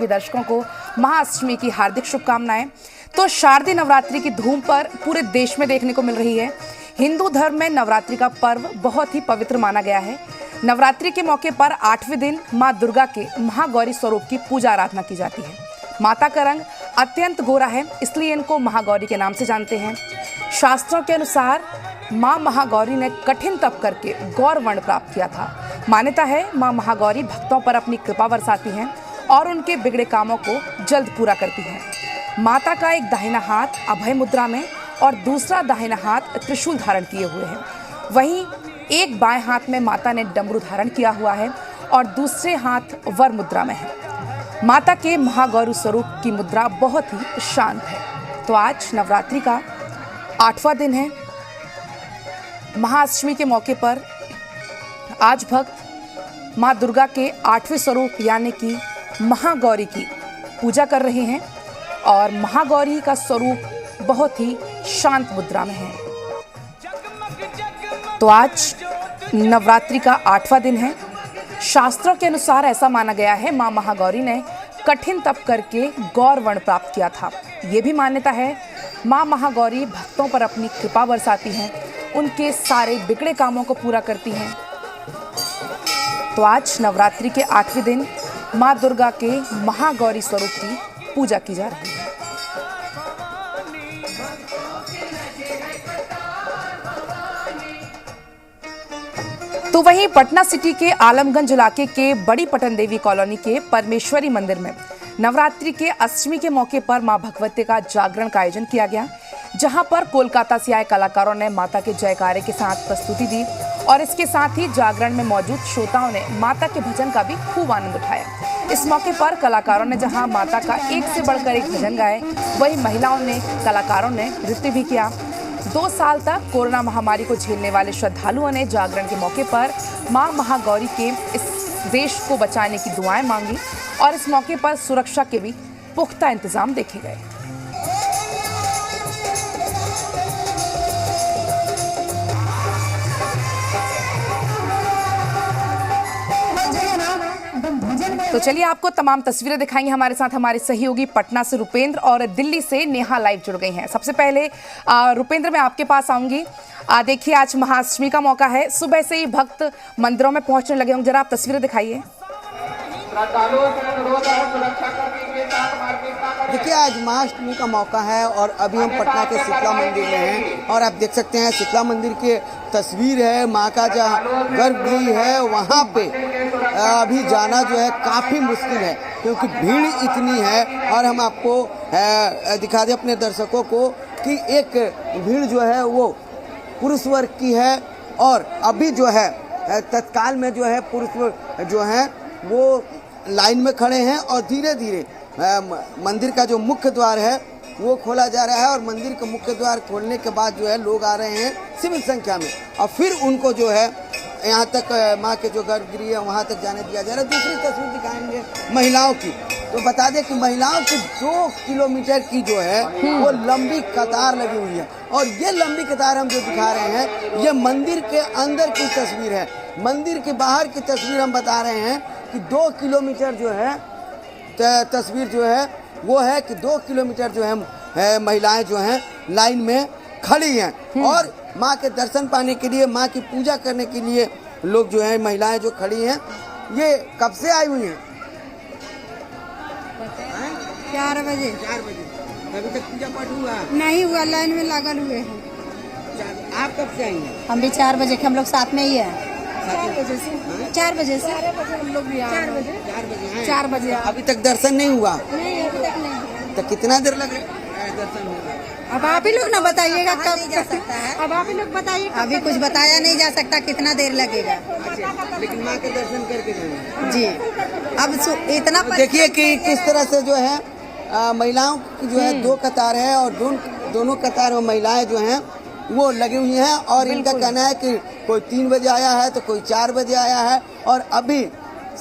दर्शकों को महाअष्टमी की हार्दिक शुभकामनाएं। तो शारदीय नवरात्रि की धूम पर पूरे देश में देखने को मिल रही है। हिंदू धर्म में नवरात्रि का पर्व बहुत ही पवित्र माना गया है। नवरात्रि के मौके पर 8वें दिन मां दुर्गा के महागौरी स्वरूप की पूजा आराधना की जाती है। माता का रंग अत्यंत गोरा है, इसलिए इनको महागौरी के नाम से जानते हैं। शास्त्रों के अनुसार मां महागौरी ने कठिन तप करके गौर वर्ण प्राप्त किया था। मान्यता है मां महागौरी भक्तों पर अपनी कृपा बरसाती हैं और उनके बिगड़े कामों को जल्द पूरा करती हैं। माता का एक दाहिना हाथ अभय मुद्रा में और दूसरा दाहिना हाथ त्रिशूल धारण किए हुए है। वहीं एक बाएं हाथ में माता ने डमरू धारण किया हुआ है और दूसरे हाथ वर मुद्रा में है। माता के महागौरी स्वरूप की मुद्रा बहुत ही शांत है। तो आज नवरात्रि का 8वां दिन है। महाअष्टमी के मौके पर आज भक्त मां दुर्गा के 8वें स्वरूप यानी कि महागौरी की पूजा कर रहे हैं और महागौरी का स्वरूप बहुत ही शांत मुद्रा में है। तो आज नवरात्रि का 8वां दिन है। शास्त्रों के अनुसार ऐसा माना गया है मां महागौरी ने कठिन तप करके गौर वर्ण प्राप्त किया था। ये भी मान्यता है मां महागौरी भक्तों पर अपनी कृपा बरसाती हैं, उनके सारे बिगड़े कामों को पूरा करती हैं। तो आज नवरात्रि के 8वें दिन मां दुर्गा के महागौरी स्वरूप की पूजा की जा रही है। तो वहीं पटना सिटी के आलमगंज इलाके के बड़ी पटन देवी कॉलोनी के परमेश्वरी मंदिर में नवरात्रि के अष्टमी के मौके पर मां भगवती का जागरण का आयोजन किया गया, जहां पर कोलकाता से आए कलाकारों ने माता के जयकारे के साथ प्रस्तुति दी और इसके साथ ही जागरण में मौजूद श्रोताओं ने माता के भजन का भी खूब आनंद उठाया। इस मौके पर कलाकारों ने जहां माता का एक से बढ़कर एक भजन गाए, वहीं महिलाओं ने कलाकारों ने नृत्य भी किया। 2 साल तक कोरोना महामारी को झेलने वाले श्रद्धालुओं ने जागरण के मौके पर मां महागौरी के इस देश को बचाने की दुआएं मांगी और इस मौके पर सुरक्षा के भी पुख्ता इंतजाम देखे गए। तो चलिए आपको तमाम तस्वीरें दिखाएंगे। हमारे साथ हमारे सहयोगी पटना से रुपेंद्र और दिल्ली से नेहा लाइव जुड़ गई हैं। सबसे पहले रुपेंद्र, मैं आपके पास आऊंगी। देखिए आज महाअष्टमी का मौका है, सुबह से ही भक्त मंदिरों में पहुंचने लगे होंगे, जरा आप तस्वीरें दिखाइए। देखिए आज महाअष्टमी का मौका है और अभी हम पटना के शीतला मंदिर में हैं और आप देख सकते हैं शीतला मंदिर की तस्वीर है। माँ का जहाँ गर्भगृह है वहाँ पे अभी जाना जो है काफ़ी मुश्किल है क्योंकि भीड़ इतनी है। और हम आपको दिखा दें अपने दर्शकों को कि एक भीड़ जो है वो पुरुष वर्ग की है और अभी जो है तत्काल में जो है पुरुष जो है वो लाइन में खड़े हैं और धीरे धीरे मंदिर का जो मुख्य द्वार है वो खोला जा रहा है और मंदिर का मुख्य द्वार खोलने के बाद जो है लोग आ रहे हैं सीमित संख्या में और फिर उनको जो है यहाँ तक माँ के जो गर्भगृह है वहाँ तक जाने दिया जा रहा है। दूसरी तस्वीर दिखाएंगे महिलाओं की, तो बता दें कि महिलाओं की 2 किलोमीटर की जो है वो लंबी कतार लगी हुई है और ये लंबी कतार हम जो दिखा रहे हैं ये मंदिर के अंदर की तस्वीर है। मंदिर के बाहर की तस्वीर हम बता रहे हैं कि 2 किलोमीटर जो है तस्वीर जो है वो है कि 2 किलोमीटर जो है महिलाएं जो हैं लाइन में खड़ी हैं और माँ के दर्शन पाने के लिए, माँ की पूजा करने के लिए लोग जो है महिलाएं जो खड़ी हैं ये कब से आई हुई हैं? 4 बजे। 4 बजे। अभी तक पूजा पाठ हुआ नहीं हुआ, लाइन में लागल हुए हैं। आप कब से आई हैं? हम भी 4 बजे के, हम लोग साथ में ही है। 4 बजे से हम लोग भी 4 बजे। 4 बजे अभी तक दर्शन नहीं हुआ? नहीं अभी तक नहीं। तो कितना देर लगे दर्शन में? अब आप ही लोग ना बताइएगा कब जा सकता है। अब आप ही लोग बताइए। अभी कुछ बताया नहीं जा सकता कितना देर लगेगा। लेकिन माँ के दर्शन करके जाएंगे जी। अब इतना देखिए कि किस तरह से जो है महिलाओं की जो है 2 कतार है और दोनों कतार में महिलाएं जो हैं वो लगी हुई हैं और इनका कहना है कि कोई 3 बजे आया है तो कोई 4 बजे आया है और अभी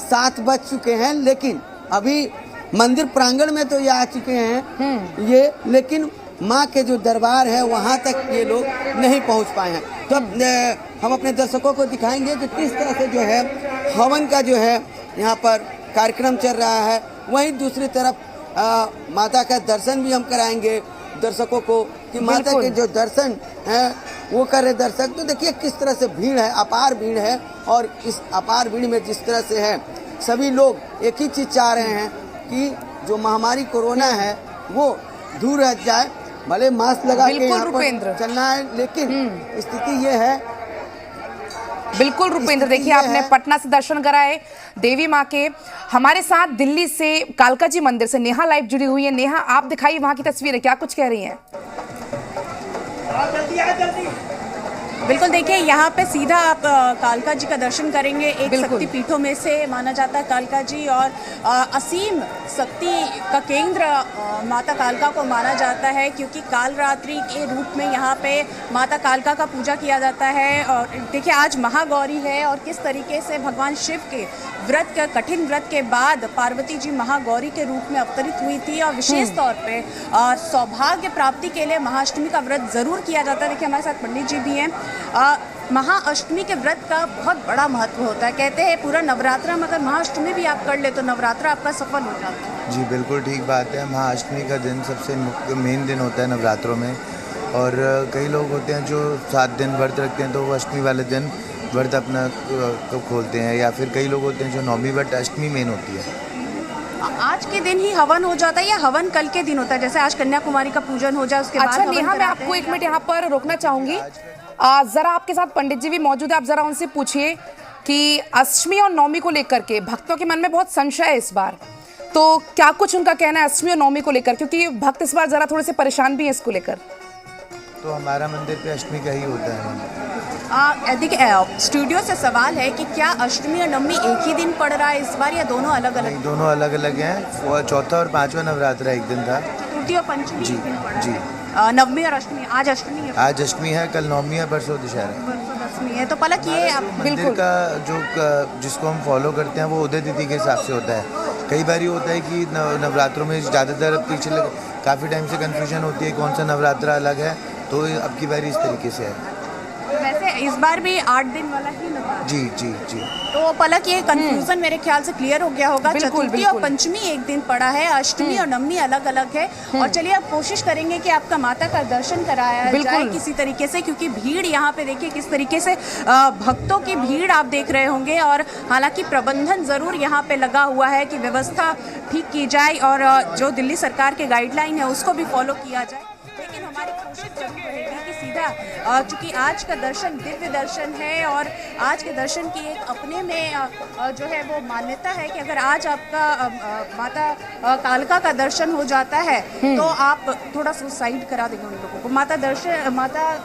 7 बज चुके हैं। लेकिन अभी मंदिर प्रांगण में तो ये आ चुके हैं ये, लेकिन माँ के जो दरबार है वहाँ तक ये लोग नहीं पहुँच पाए हैं। तो अब हम अपने दर्शकों को दिखाएंगे कि किस तरह से जो है हवन का जो है यहाँ पर कार्यक्रम चल रहा है वहीं दूसरी तरफ माता का दर्शन भी हम कराएंगे दर्शकों को कि माता के जो दर्शन हैं वो करे दर्शक। तो देखिए किस तरह से भीड़ है, अपार भीड़ है, और इस अपार भीड़ में जिस तरह से है सभी लोग एक ही चीज़ चाह रहे हैं कि जो महामारी कोरोना है वो दूर रह जाए। भले मास्क लगा के यहाँ पर चलना है, लेकिन स्थिति ये है। बिल्कुल रुपेंद्र, देखिए आपने पटना से दर्शन कराए देवी माँ के। हमारे साथ दिल्ली से कालका जी मंदिर से नेहा लाइव जुड़ी हुई है। नेहा, आप दिखाइए वहाँ की तस्वीरें, क्या कुछ कह रही हैं? बिल्कुल, देखिए यहाँ पे सीधा आप कालका जी का दर्शन करेंगे। एक शक्ति पीठों में से माना जाता है कालका जी, और असीम शक्ति का केंद्र माता कालका को माना जाता है, क्योंकि कालरात्रि के रूप में यहाँ पे माता कालका का पूजा किया जाता है। और देखिए आज महागौरी है, और किस तरीके से भगवान शिव के व्रत का कठिन व्रत के बाद पार्वती जी महागौरी के रूप में अवतरित हुई थी, और विशेष तौर पे सौभाग्य प्राप्ति के लिए महाअष्टमी का व्रत जरूर किया जाता है। देखिए हमारे साथ पंडित जी भी हैं। महाअष्टमी के व्रत का बहुत बड़ा महत्व होता है। कहते हैं पूरा नवरात्रा में अगर महाअष्टमी भी आप कर ले तो नवरात्रा आपका सफल हो जाता है। जी बिल्कुल ठीक बात है। महाअष्टमी का दिन सबसे मेन दिन होता है नवरात्रों में, और कई लोग होते हैं जो 7 दिन व्रत रखते हैं, तो वो अष्टमी वाले दिन व्रत अपना तो खोलते हैं, या फिर कई लोग होते हैं जो नौमी व्रत अष्टमी मेन होती है। आज के दिन ही हवन हो जाता है या हवन कल के दिन होता है? जैसे आज कन्याकुमारी का पूजन हो जाए उसके बाद। अच्छा नेहा, मैं आपको 1 मिनट यहाँ पर रोकना चाहूंगी। जरा आपके साथ पंडित जी भी मौजूद है, आप जरा उनसे पूछिए कि अष्टमी और नवमी को लेकर के भक्तों के मन में बहुत संशय है इस बार, तो क्या कुछ उनका कहना है अष्टमी और नवमी को लेकर, क्योंकि भक्त इस बार जरा थोड़े से परेशान भी हैं इसको लेकर। तो हमारा मंदिर पे अष्टमी का ही होता है। देखिए स्टूडियो से सवाल है कि क्या अष्टमी और नवमी एक ही दिन पड़ रहा है इस बार, या दोनों अलग अलग? नहीं, दोनों अलग अलग हैं। चौथा और 5वां नवरात्रा एक दिन था। चतुर्थी और पंचमी जी एक दिन पड़ा जी। नवमी और अष्टमी, आज अष्टमी है। आज अष्टमी है, कल नवमी है, परसों दशहरा है। परसों दशमी है। तो पलक ये मंदिर का जो जिसको हम फॉलो करते हैं वो उदय तिथि के हिसाब से होता है। कई बार ये होता है कि नवरात्रों में ज़्यादातर पिछले काफ़ी टाइम से कन्फ्यूजन होती है कौन सा नवरात्रा अलग है, तो अब की बारी इस तरीके से है। वैसे इस बार भी 8 दिन वाला ही नवरात्रा। जी जी जी। तो पलक ये कंफ्यूजन मेरे ख्याल से क्लियर हो गया होगा। चतुर्थी और पंचमी एक दिन पड़ा है, अष्टमी और नवमी अलग अलग है। और चलिए अब कोशिश करेंगे कि आपका माता का दर्शन कराया जाए किसी तरीके से, क्योंकि भीड़ यहाँ पे देखिए किस तरीके से भक्तों की भीड़ आप देख रहे होंगे। और हालांकि प्रबंधन जरूर यहाँ पे लगा हुआ है कि व्यवस्था ठीक की जाए और जो दिल्ली सरकार के गाइडलाइन है उसको भी फॉलो किया जाए। लेकिन हमारी कोशिश जरूर रहेगी कि सीधा, चूँकि आज का दर्शन दिव्य दर्शन है, और आज के दर्शन की एक अपने में जो है वो मान्यता है कि अगर आज आपका माता कालका का दर्शन हो जाता है तो आप थोड़ा सा साइड करा देंगे उन लोगों को। माता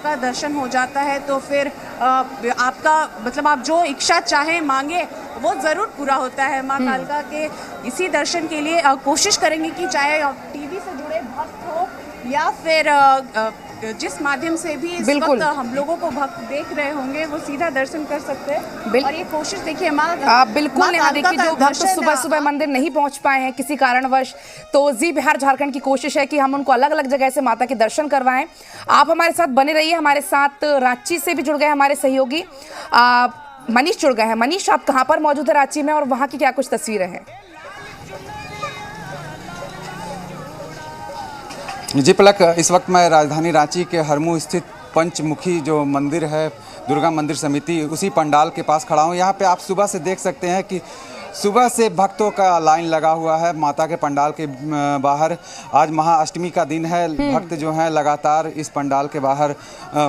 का दर्शन हो जाता है तो फिर आपका मतलब आप जो इच्छा चाहे मांगे वो ज़रूर पूरा होता है। माँ कालका के इसी दर्शन के लिए कोशिश करेंगे कि चाहे टीवी से जुड़े भक्त हो या फिर जिस माध्यम से भी इस वक्त हम लोगों को भक्त देख रहे होंगे वो सीधा दर्शन कर सकते हैं। और ये कोशिश देखिए बिल्कुल नेहा, देखिए जो भक्त सुबह सुबह मंदिर नहीं पहुंच पाए हैं किसी कारणवश, तो जी बिहार झारखंड की कोशिश है कि हम उनको अलग अलग जगह से माता के दर्शन करवाएं। आप हमारे साथ बने रहिए। हमारे साथ रांची से भी जुड़ गए हमारे सहयोगी मनीष जुड़ गए हैं। मनीष, आप कहाँ पर मौजूद है रांची में, और वहाँ की क्या कुछ तस्वीरें हैं? जी पलक, इस वक्त मैं राजधानी रांची के हरमू स्थित पंचमुखी जो मंदिर है दुर्गा मंदिर समिति, उसी पंडाल के पास खड़ा हूँ। यहाँ पे आप सुबह से देख सकते हैं कि सुबह से भक्तों का लाइन लगा हुआ है माता के पंडाल के बाहर। आज महाअष्टमी का दिन है। भक्त जो हैं लगातार इस पंडाल के बाहर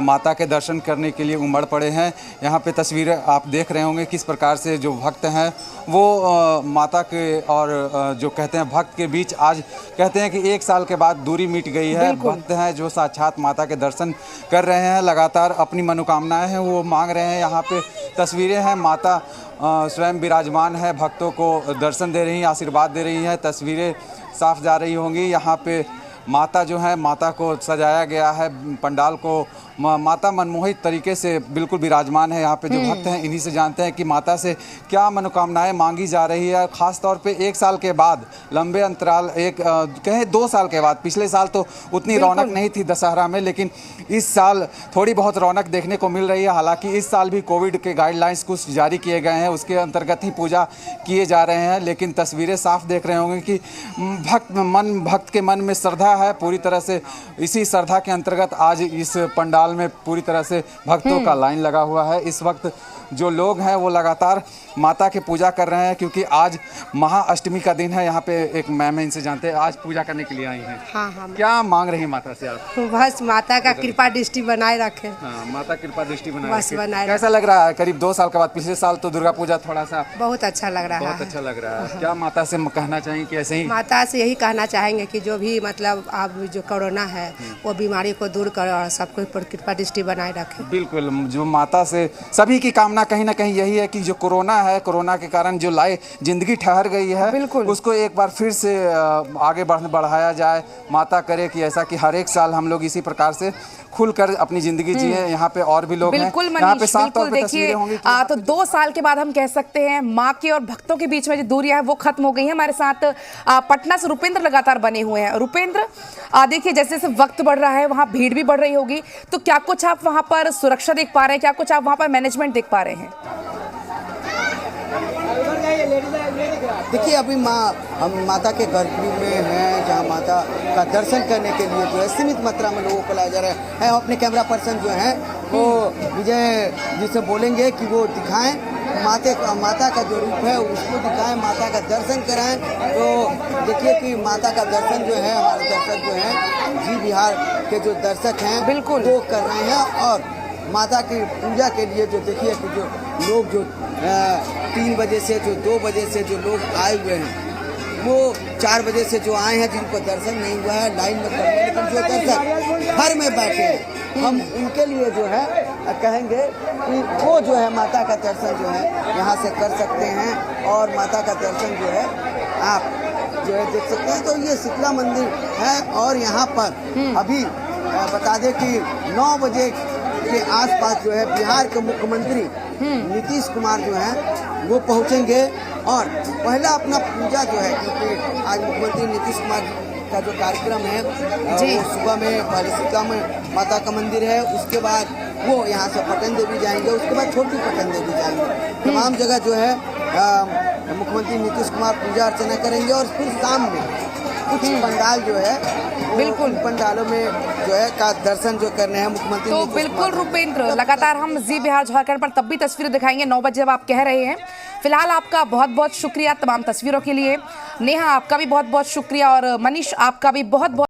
माता के दर्शन करने के लिए उमड़ पड़े हैं। यहाँ पे तस्वीरें आप देख रहे होंगे किस प्रकार से जो भक्त हैं वो माता के और जो कहते हैं भक्त के बीच आज कहते हैं कि 1 साल के बाद दूरी मिट गई है। भक्त हैं जो साक्षात माता के दर्शन कर रहे हैं, लगातार अपनी मनोकामनाएँ हैं वो मांग रहे हैं। यहाँ पे तस्वीरें हैं, माता स्वयं विराजमान है, भक्तों को दर्शन दे रही हैं, आशीर्वाद दे रही हैं। तस्वीरें साफ जा रही होंगी। यहाँ पे माता जो है, माता को सजाया गया है, पंडाल को माता मनमोहित तरीके से बिल्कुल विराजमान है। यहाँ पे जो भक्त हैं इन्हीं से जानते हैं कि माता से क्या मनोकामनाएं मांगी जा रही है। ख़ास तौर पे 1 साल के बाद लंबे अंतराल कहें 2 साल के बाद, पिछले साल तो उतनी रौनक नहीं थी दशहरा में, लेकिन इस साल थोड़ी बहुत रौनक देखने को मिल रही है। हालांकि इस साल भी कोविड के गाइडलाइंस कुछ जारी किए गए हैं, उसके अंतर्गत ही पूजा किए जा रहे हैं, लेकिन तस्वीरें साफ देख रहे होंगे कि भक्त के मन में श्रद्धा है पूरी तरह से। इसी श्रद्धा के अंतर्गत आज इस पंडाल में पूरी तरह से भक्तों का लाइन लगा हुआ है। इस वक्त जो लोग हैं वो लगातार माता की पूजा कर रहे हैं, क्योंकि आज महाअष्टमी का दिन है। यहाँ पे एक मैम है, इनसे जानते हैं, आज पूजा करने के लिए आई हैं। हाँ। क्या मांग रही हैं माता से आप? बस माता का कृपा दृष्टि बनाए रखे। हाँ, माता कृपा दृष्टि बनाए बस रखे। बनाए कैसा लग रहा है करीब 2 साल के बाद? पिछले साल तो दुर्गा पूजा थोड़ा सा बहुत अच्छा लग रहा है। बहुत अच्छा लग रहा है। क्या माता से कहना चाहेंगे कि ऐसे ही? माता से यही कहना चाहेंगे कि जो भी मतलब अब जो कोरोना है वो बीमारी को दूर करे और सबको पर कृपा दृष्टि बनाए रखे। बिल्कुल, जो माता से सभी की कामना कहीं ना कहीं यही है कि जो कोरोना है, कोरोना के कारण जो जिंदगी ठहर गई है, बिल्कुल उसको एक बार फिर से आगे बढ़ाया जाए। माता करे कि ऐसा कि हर एक साल हम लोग इसी प्रकार से खुलकर अपनी जिंदगी जिए। यहाँ पे और भी लोग हैं, यहाँ पे साफ तौर पे तस्वीरें होंगी। तो 2 साल के बाद हम कह सकते हैं माँ के और भक्तों के बीच में जो दूरियां है वो खत्म हो गई है। हमारे साथ पटना से रुपेंद्र लगातार बने हुए हैं। रुपेंद्र, देखिए जैसे जैसे वक्त बढ़ रहा है वहाँ भीड़ भी बढ़ रही होगी, तो क्या कुछ आप वहाँ पर सुरक्षा देख पा रहे हैं? क्या कुछ आप वहाँ पर मैनेजमेंट देख पा रहे हैं? देखिए अभी हम माता के गर्भगृह में हैं, जहाँ माता का दर्शन करने के लिए जो है सीमित मात्रा में लोगों को लाया जा रहा है। हम अपने कैमरा पर्सन जो हैं वो विजय जी से बोलेंगे कि वो दिखाएं माता का जो रूप है उसको दिखाएं, माता का दर्शन कराएं। तो देखिए कि माता का दर्शन जो है, हमारे दर्शक जो हैं जी बिहार के जो दर्शक हैं बिल्कुल वो कर रहे हैं। और माता की पूजा के लिए जो देखिए कि जो लोग जो 3 बजे से जो 2 बजे से जो लोग आए हुए हैं, वो 4 बजे से जो आए हैं जिनको दर्शन नहीं हुआ है लाइन में खड़े हैं, लेकिन जो दर्शक घर में बैठे हैं हम उनके लिए जो है कहेंगे कि वो जो है माता का दर्शन जो है यहाँ से कर सकते हैं। और माता का दर्शन जो है आप जो है देख सकते हैं। तो ये शीतला मंदिर है और यहाँ पर अभी बता दें कि 9 बजे के आसपास जो है बिहार के मुख्यमंत्री नीतीश कुमार जो हैं वो पहुंचेंगे और पहला अपना पूजा जो है, क्योंकि आज मुख्यमंत्री नीतीश कुमार का जो कार्यक्रम है वो सुबह में पहले शीतला में माता का मंदिर है, उसके बाद वो यहाँ से पटन देवी जाएंगे, उसके बाद छोटी पटन देवी जाएंगे। तमाम जगह जो है मुख्यमंत्री नीतीश कुमार पूजा अर्चना करेंगे और फिर शाम में कुछ पंडाल जो है बिल्कुल पंडालों में जो है का दर्शन जो करने हैं मुख्यमंत्री। तो बिल्कुल रुपेंद्र, लगातार हम जी बिहार झारखंड पर तब भी तस्वीरें दिखाएंगे 9 बजे जब आप कह रहे हैं। फिलहाल आपका बहुत बहुत शुक्रिया तमाम तस्वीरों के लिए। नेहा, आपका भी बहुत बहुत शुक्रिया और मनीष, आपका भी बहुत बहुत